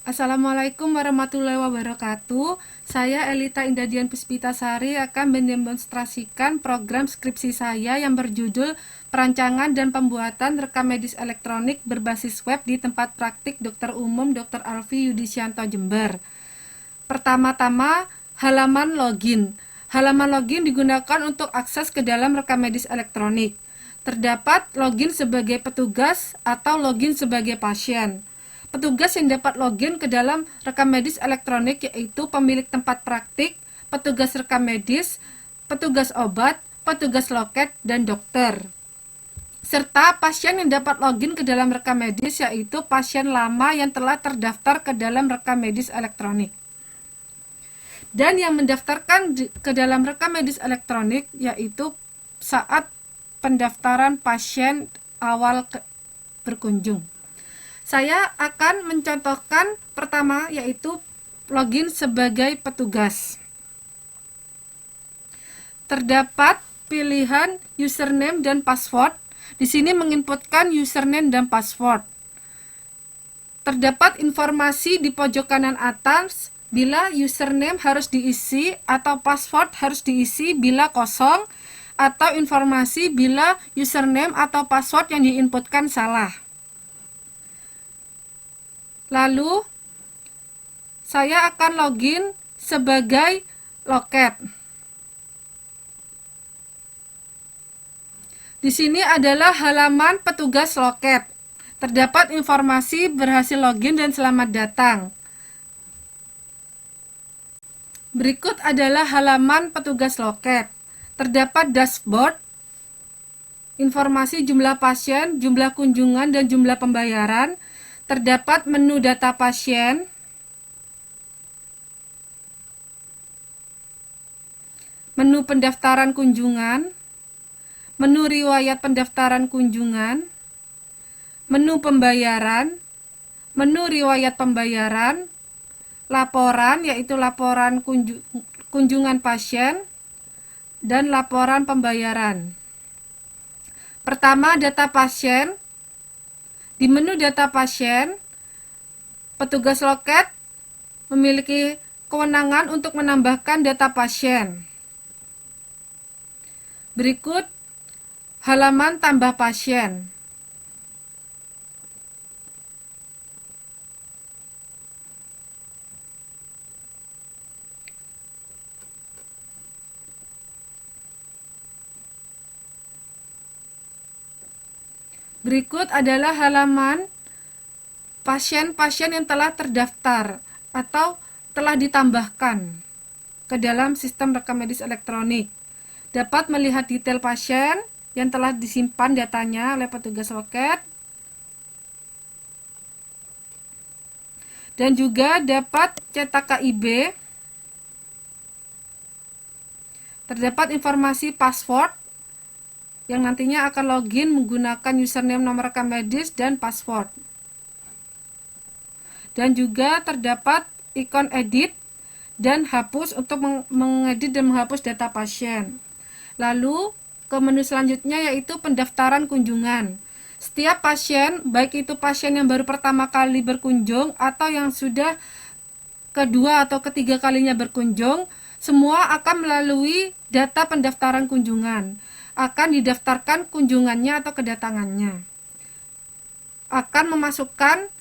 Assalamualaikum warahmatullahi wabarakatuh. Saya Elita Indadian Puspitasari akan mendemonstrasikan program skripsi saya yang berjudul Perancangan dan Pembuatan Rekam Medis Elektronik berbasis web di tempat praktik Dokter Umum Dr. Alfi Yudisyanto Jember. Pertama-tama, halaman login. Halaman login digunakan untuk akses ke dalam rekam medis elektronik. Terdapat login sebagai petugas atau login sebagai pasien. Petugas yang dapat login ke dalam rekam medis elektronik yaitu pemilik tempat praktik, petugas rekam medis, petugas obat, petugas loket, dan dokter. Serta pasien yang dapat login ke dalam rekam medis yaitu pasien lama yang telah terdaftar ke dalam rekam medis elektronik. Dan yang mendaftarkan ke dalam rekam medis elektronik yaitu saat pendaftaran pasien awal berkunjung. Saya akan mencontohkan pertama yaitu login sebagai petugas. Terdapat pilihan username dan password. Di sini menginputkan username dan password. Terdapat informasi di pojok kanan atas bila username harus diisi atau password harus diisi bila kosong, atau informasi bila username atau password yang diinputkan salah. Lalu saya akan login sebagai loket. Di sini adalah halaman petugas loket. Terdapat informasi berhasil login dan selamat datang. Berikut adalah halaman petugas loket. Terdapat dashboard, informasi jumlah pasien, jumlah kunjungan, dan jumlah pembayaran. Terdapat menu data pasien, menu pendaftaran kunjungan, menu riwayat pendaftaran kunjungan, menu pembayaran, menu riwayat pembayaran, laporan yaitu laporan kunjungan pasien, dan laporan pembayaran. Pertama, data pasien. Di menu data pasien, petugas loket memiliki kewenangan untuk menambahkan data pasien. Berikut halaman tambah pasien. Berikut adalah halaman pasien-pasien yang telah terdaftar atau telah ditambahkan ke dalam sistem rekam medis elektronik. Dapat melihat detail pasien yang telah disimpan datanya oleh petugas loket. Dan juga dapat cetak KIB. Terdapat informasi password yang nantinya akan login menggunakan username, nomor rekam medis, dan password. Dan juga terdapat ikon edit dan hapus untuk mengedit dan menghapus data pasien. Lalu ke menu selanjutnya yaitu pendaftaran kunjungan. Setiap pasien, baik itu pasien yang baru pertama kali berkunjung atau yang sudah kedua atau ketiga kalinya berkunjung, semua akan melalui data pendaftaran kunjungan. Akan didaftarkan kunjungannya atau kedatangannya. Akan memasukkan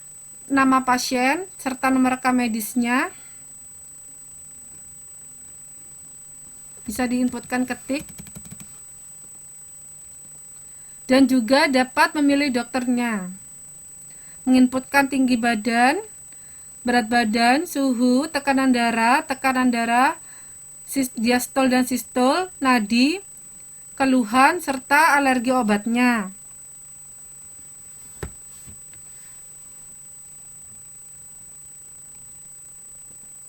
nama pasien serta nomor rekam medisnya. Bisa diinputkan ketik. Dan juga dapat memilih dokternya. Menginputkan tinggi badan, berat badan, suhu, tekanan darah, diastol dan sistol, nadi, keluhan, serta alergi obatnya.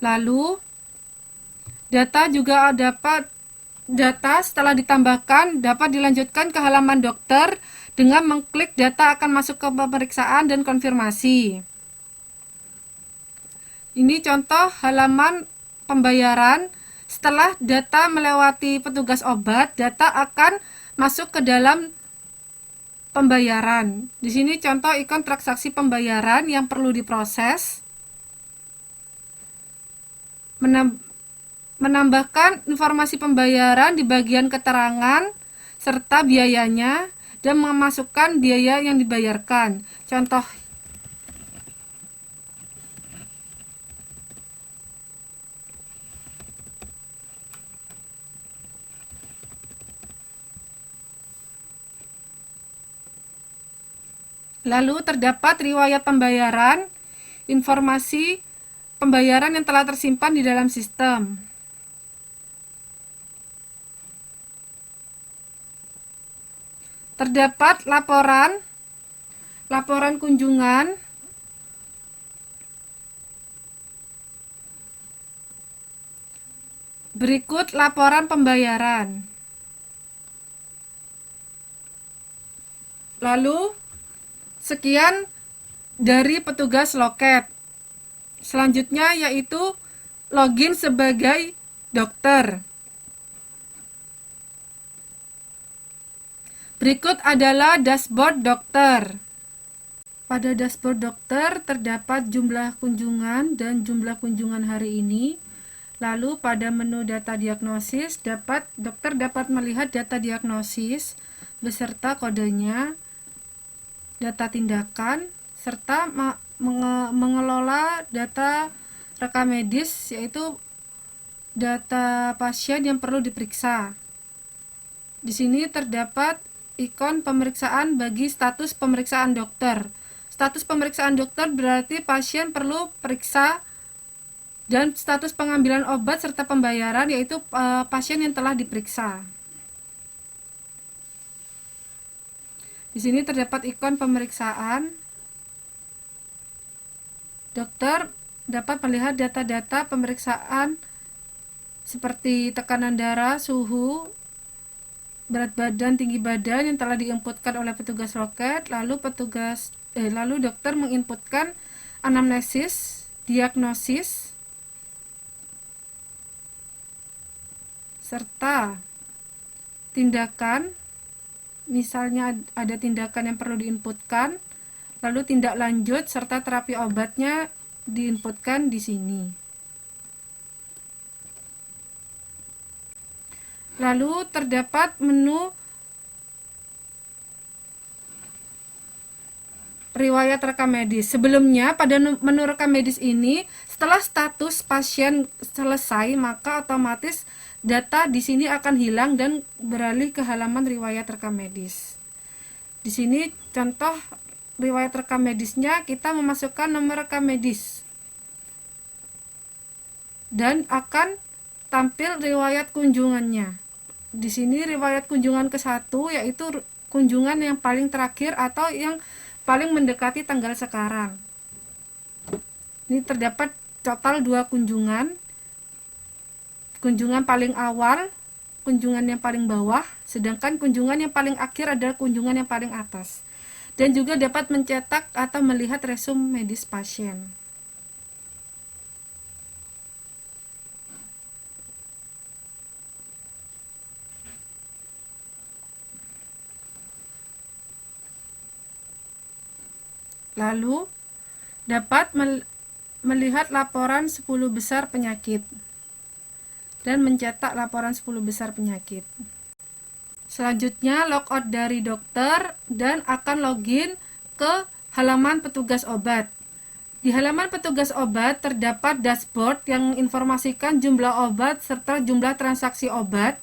Lalu, data setelah ditambahkan dapat dilanjutkan ke halaman dokter dengan mengklik data akan masuk ke pemeriksaan dan konfirmasi. Ini contoh halaman pembayaran. Setelah data melewati petugas obat, data akan masuk ke dalam pembayaran. Di sini contoh ikon transaksi pembayaran yang perlu diproses. menambahkan informasi pembayaran di bagian keterangan serta biayanya, dan memasukkan biaya yang dibayarkan. Contoh, lalu terdapat riwayat pembayaran, informasi pembayaran yang telah tersimpan di dalam sistem. Terdapat laporan kunjungan, berikut laporan pembayaran. Lalu, sekian dari petugas loket. Selanjutnya yaitu login sebagai dokter. Berikut adalah dashboard dokter. Pada dashboard dokter terdapat jumlah kunjungan dan jumlah kunjungan hari ini. Lalu pada menu data diagnosis, dokter dapat melihat data diagnosis beserta kodenya, data tindakan, serta mengelola data rekam medis, yaitu data pasien yang perlu diperiksa. Di sini terdapat ikon pemeriksaan bagi status pemeriksaan dokter. Status pemeriksaan dokter berarti pasien perlu periksa, dan status pengambilan obat serta pembayaran yaitu pasien yang telah diperiksa. Di sini terdapat ikon pemeriksaan. Dokter dapat melihat data-data pemeriksaan seperti tekanan darah, suhu, berat badan, tinggi badan yang telah diinputkan oleh petugas loket. Lalu dokter menginputkan anamnesis, diagnosis, serta tindakan. Misalnya ada tindakan yang perlu diinputkan, lalu tindak lanjut serta terapi obatnya diinputkan di sini. Lalu terdapat menu riwayat rekam medis. Sebelumnya pada menu rekam medis ini, setelah status pasien selesai, maka otomatis data di sini akan hilang dan beralih ke halaman riwayat rekam medis. Di sini contoh riwayat rekam medisnya, kita memasukkan nomor rekam medis dan akan tampil riwayat kunjungannya. Di sini riwayat kunjungan ke-1 yaitu kunjungan yang paling terakhir atau yang paling mendekati tanggal sekarang. Ini terdapat total 2 kunjungan. Kunjungan paling awal, kunjungan yang paling bawah, sedangkan kunjungan yang paling akhir adalah kunjungan yang paling atas. Dan juga dapat mencetak atau melihat resum medis pasien. Lalu dapat melihat laporan 10 besar penyakit dan mencetak laporan 10 besar penyakit. Selanjutnya logout dari dokter dan akan login ke halaman petugas obat. Di halaman petugas obat terdapat dashboard yang menginformasikan jumlah obat serta jumlah transaksi obat,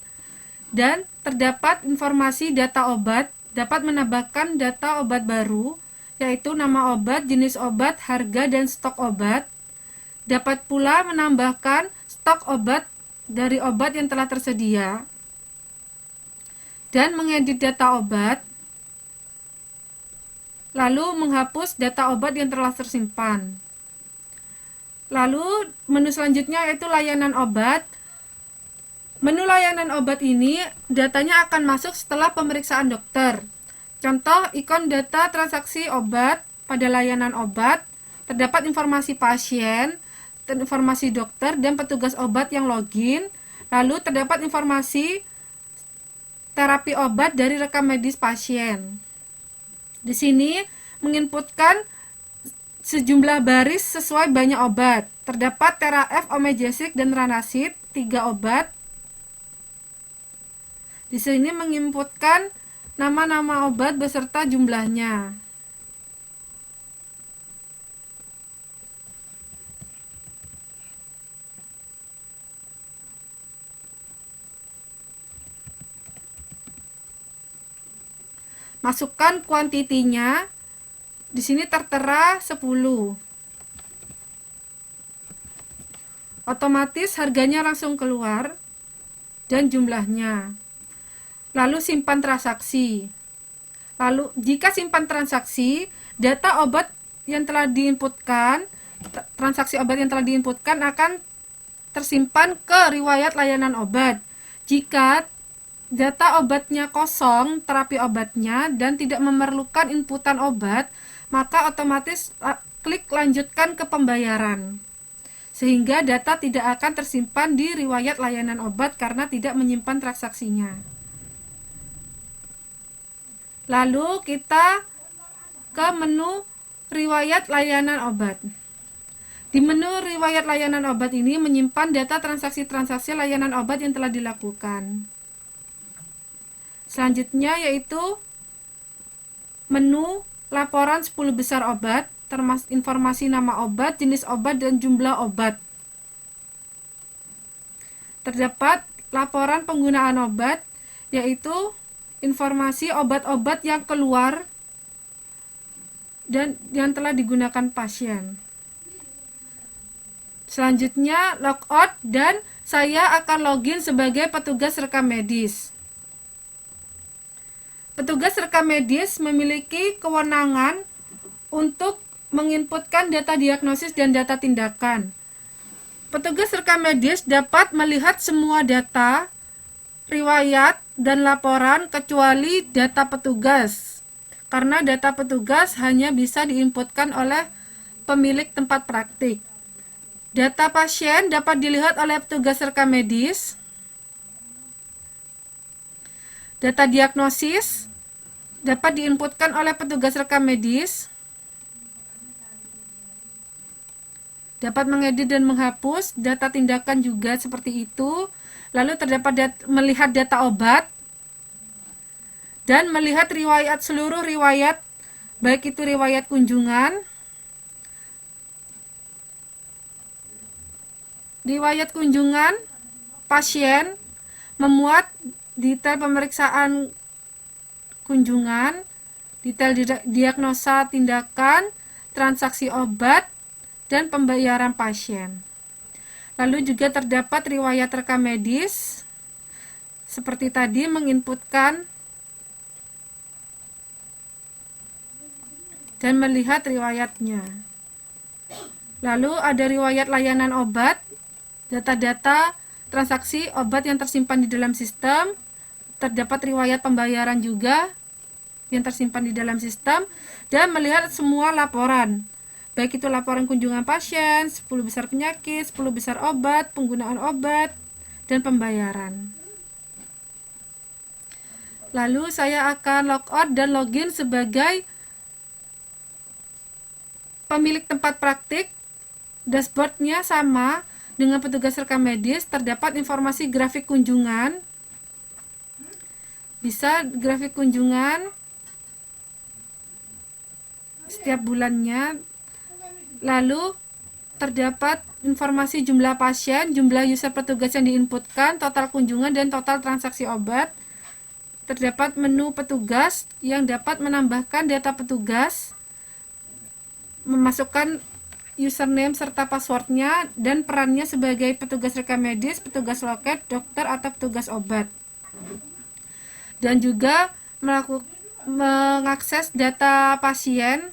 dan terdapat informasi data obat, dapat menambahkan data obat baru, yaitu nama obat, jenis obat, harga, dan stok obat. Dapat pula menambahkan stok obat dari obat yang telah tersedia, dan mengedit data obat, lalu menghapus data obat yang telah tersimpan. Lalu menu selanjutnya yaitu layanan obat. Menu layanan obat ini datanya akan masuk setelah pemeriksaan dokter. Contoh ikon data transaksi obat. Pada layanan obat terdapat informasi pasien, informasi dokter, dan petugas obat yang login. Lalu terdapat informasi terapi obat dari rekam medis pasien. Di sini menginputkan sejumlah baris sesuai banyak obat. Terdapat Tera-F, Omegesic, dan Ranacid, 3 obat. Di sini menginputkan nama-nama obat beserta jumlahnya. Masukkan kuantitinya. Di sini tertera 10. Otomatis harganya langsung keluar dan jumlahnya. Lalu simpan transaksi. Lalu jika simpan transaksi, data obat yang telah diinputkan, transaksi obat yang telah diinputkan akan tersimpan ke riwayat layanan obat. Jika data obatnya kosong, terapi obatnya, dan tidak memerlukan inputan obat, maka otomatis klik lanjutkan ke pembayaran. Sehingga data tidak akan tersimpan di riwayat layanan obat karena tidak menyimpan transaksinya. Lalu kita ke menu riwayat layanan obat. Di menu riwayat layanan obat ini menyimpan data transaksi-transaksi layanan obat yang telah dilakukan. Selanjutnya yaitu menu laporan 10 besar obat, termasuk informasi nama obat, jenis obat, dan jumlah obat. Terdapat laporan penggunaan obat, yaitu informasi obat-obat yang keluar dan yang telah digunakan pasien. Selanjutnya logout, dan saya akan login sebagai petugas rekam medis. Petugas rekam medis memiliki kewenangan untuk menginputkan data diagnosis dan data tindakan. Petugas rekam medis dapat melihat semua data, riwayat, dan laporan kecuali data petugas. Karena data petugas hanya bisa diinputkan oleh pemilik tempat praktik. Data pasien dapat dilihat oleh petugas rekam medis. Data diagnosis dapat diinputkan oleh petugas rekam medis. Dapat mengedit dan menghapus. Data tindakan juga seperti itu. Lalu terdapat melihat data obat dan melihat riwayat, seluruh riwayat, baik itu riwayat kunjungan, pasien, memuat detail pemeriksaan kunjungan, detail diagnosa tindakan, transaksi obat, dan pembayaran pasien. Lalu juga terdapat riwayat rekam medis, seperti tadi menginputkan dan melihat riwayatnya. Lalu ada riwayat layanan obat, data-data transaksi obat yang tersimpan di dalam sistem. Terdapat riwayat pembayaran juga yang tersimpan di dalam sistem, dan melihat semua laporan, baik itu laporan kunjungan pasien, 10 besar penyakit, 10 besar obat, penggunaan obat, dan pembayaran. Lalu saya akan logout dan login sebagai pemilik tempat praktik. Dashboardnya sama dengan petugas rekam medis. Terdapat informasi grafik kunjungan, bisa grafik kunjungan setiap bulannya. Lalu terdapat informasi jumlah pasien, jumlah user petugas yang diinputkan, total kunjungan, dan total transaksi obat. Terdapat menu petugas yang dapat menambahkan data petugas, memasukkan username serta passwordnya, dan perannya sebagai petugas rekam medis, petugas loket, dokter, atau petugas obat. Dan juga mengakses data pasien,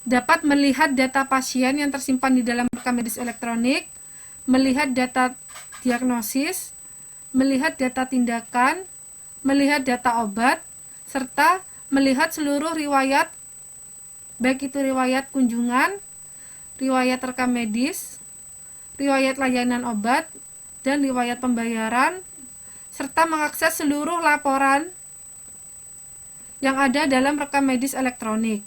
dapat melihat data pasien yang tersimpan di dalam rekam medis elektronik, melihat data diagnosis, melihat data tindakan, melihat data obat, serta melihat seluruh riwayat, baik itu riwayat kunjungan, riwayat rekam medis, riwayat layanan obat, dan riwayat pembayaran, serta mengakses seluruh laporan yang ada dalam rekam medis elektronik.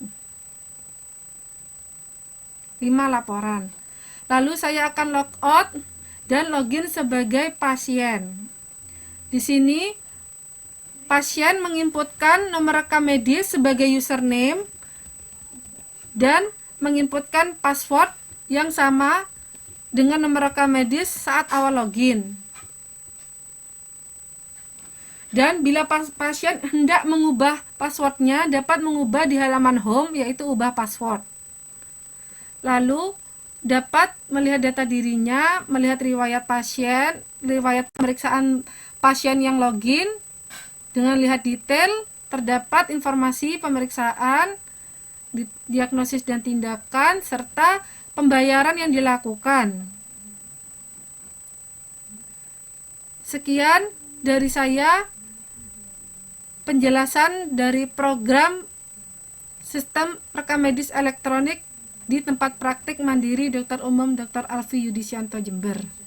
5 laporan. Lalu saya akan logout dan login sebagai pasien. Di sini pasien menginputkan nomor rekam medis sebagai username dan menginputkan password yang sama dengan nomor rekam medis saat awal login. Dan bila pasien hendak mengubah passwordnya, dapat mengubah di halaman home, yaitu ubah password. Lalu dapat melihat data dirinya, melihat riwayat pasien, riwayat pemeriksaan pasien yang login. Dengan lihat detail, terdapat informasi pemeriksaan, diagnosis dan tindakan, serta pembayaran yang dilakukan. Sekian dari saya penjelasan dari program sistem rekam medis elektronik di tempat praktik mandiri Dr. Umum Dr. Alfi Yudisyanto Jember.